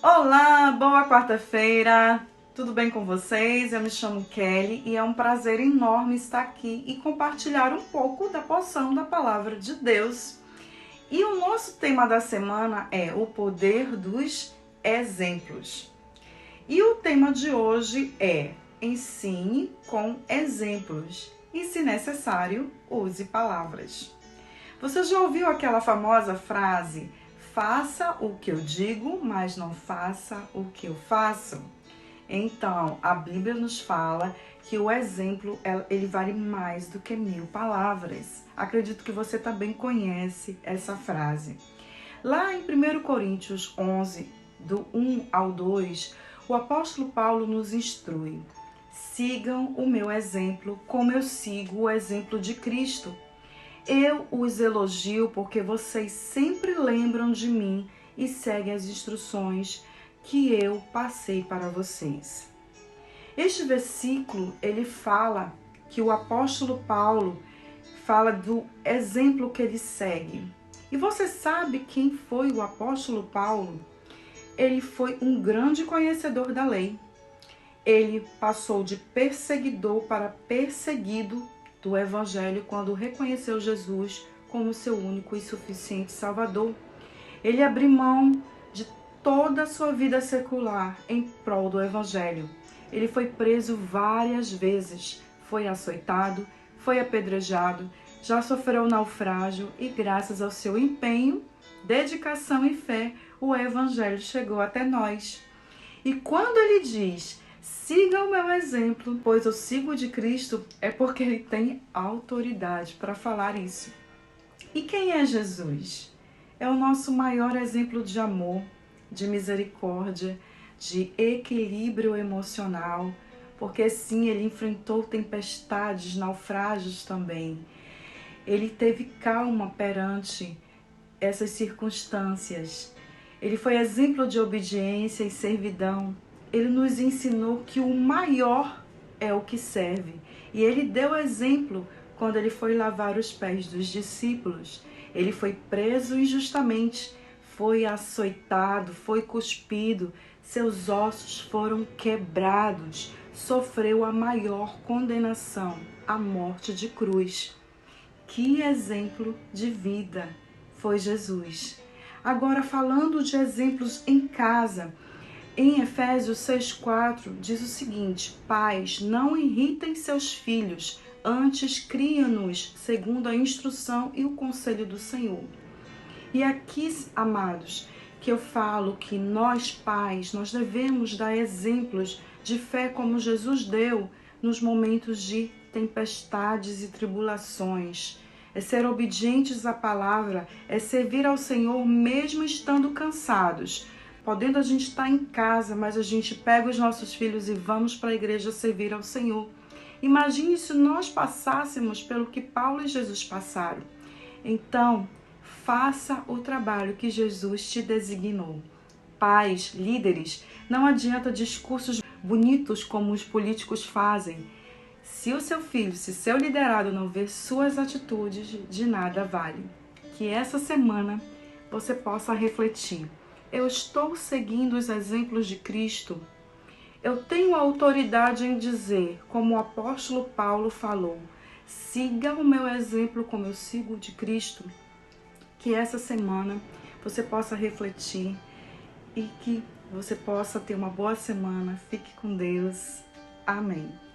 Olá, boa quarta-feira! Tudo bem com vocês? Eu me chamo Kelly e é um prazer enorme estar aqui e compartilhar um pouco da porção da Palavra de Deus. E o nosso tema da semana é o poder dos exemplos. E o tema de hoje é ensine com exemplos e, se necessário, use palavras. Você já ouviu aquela famosa frase: faça o que eu digo, mas não faça o que eu faço? Então, a Bíblia nos fala que o exemplo ele vale mais do que 1000 palavras. Acredito que você também conhece essa frase. Lá em 1 Coríntios 11, do 1 ao 2, o apóstolo Paulo nos instrui: sigam o meu exemplo como eu sigo o exemplo de Cristo. Eu os elogio porque vocês sempre lembram de mim e seguem as instruções que eu passei para vocês. Este versículo, ele fala que o apóstolo Paulo fala do exemplo que ele segue. E você sabe quem foi o apóstolo Paulo? Ele foi um grande conhecedor da lei. Ele passou de perseguidor para perseguido do Evangelho quando reconheceu Jesus como seu único e suficiente Salvador. Ele abriu mão de toda a sua vida secular em prol do Evangelho. Ele foi preso várias vezes, foi açoitado, foi apedrejado, já sofreu naufrágio e graças ao seu empenho, dedicação e fé, o Evangelho chegou até nós. E quando ele diz: siga o meu exemplo, pois eu sigo de Cristo, é porque ele tem autoridade para falar isso. E quem é Jesus? É o nosso maior exemplo de amor, de misericórdia, de equilíbrio emocional, porque sim, ele enfrentou tempestades, naufrágios também. Ele teve calma perante essas circunstâncias. Ele foi exemplo de obediência e servidão. Ele nos ensinou que o maior é o que serve. E ele deu exemplo quando ele foi lavar os pés dos discípulos. Ele foi preso injustamente, foi açoitado, foi cuspido, seus ossos foram quebrados, sofreu a maior condenação, a morte de cruz. Que exemplo de vida foi Jesus! Agora, falando de exemplos em casa, em Efésios 6,4 diz o seguinte: pais, não irritem seus filhos, antes criem-nos segundo a instrução e o conselho do Senhor. E aqui, amados, que eu falo que nós pais, nós devemos dar exemplos de fé como Jesus deu nos momentos de tempestades e tribulações. É ser obedientes à palavra, é servir ao Senhor mesmo estando cansados. Podendo a gente estar em casa, mas a gente pega os nossos filhos e vamos para a igreja servir ao Senhor. Imagine se nós passássemos pelo que Paulo e Jesus passaram. Então, faça o trabalho que Jesus te designou. Pais, líderes, não adianta discursos bonitos como os políticos fazem. Se o seu filho, se seu liderado não ver suas atitudes, de nada vale. Que essa semana você possa refletir: eu estou seguindo os exemplos de Cristo? Eu tenho autoridade em dizer, como o apóstolo Paulo falou: siga o meu exemplo como eu sigo de Cristo? Que essa semana você possa refletir e que você possa ter uma boa semana. Fique com Deus. Amém.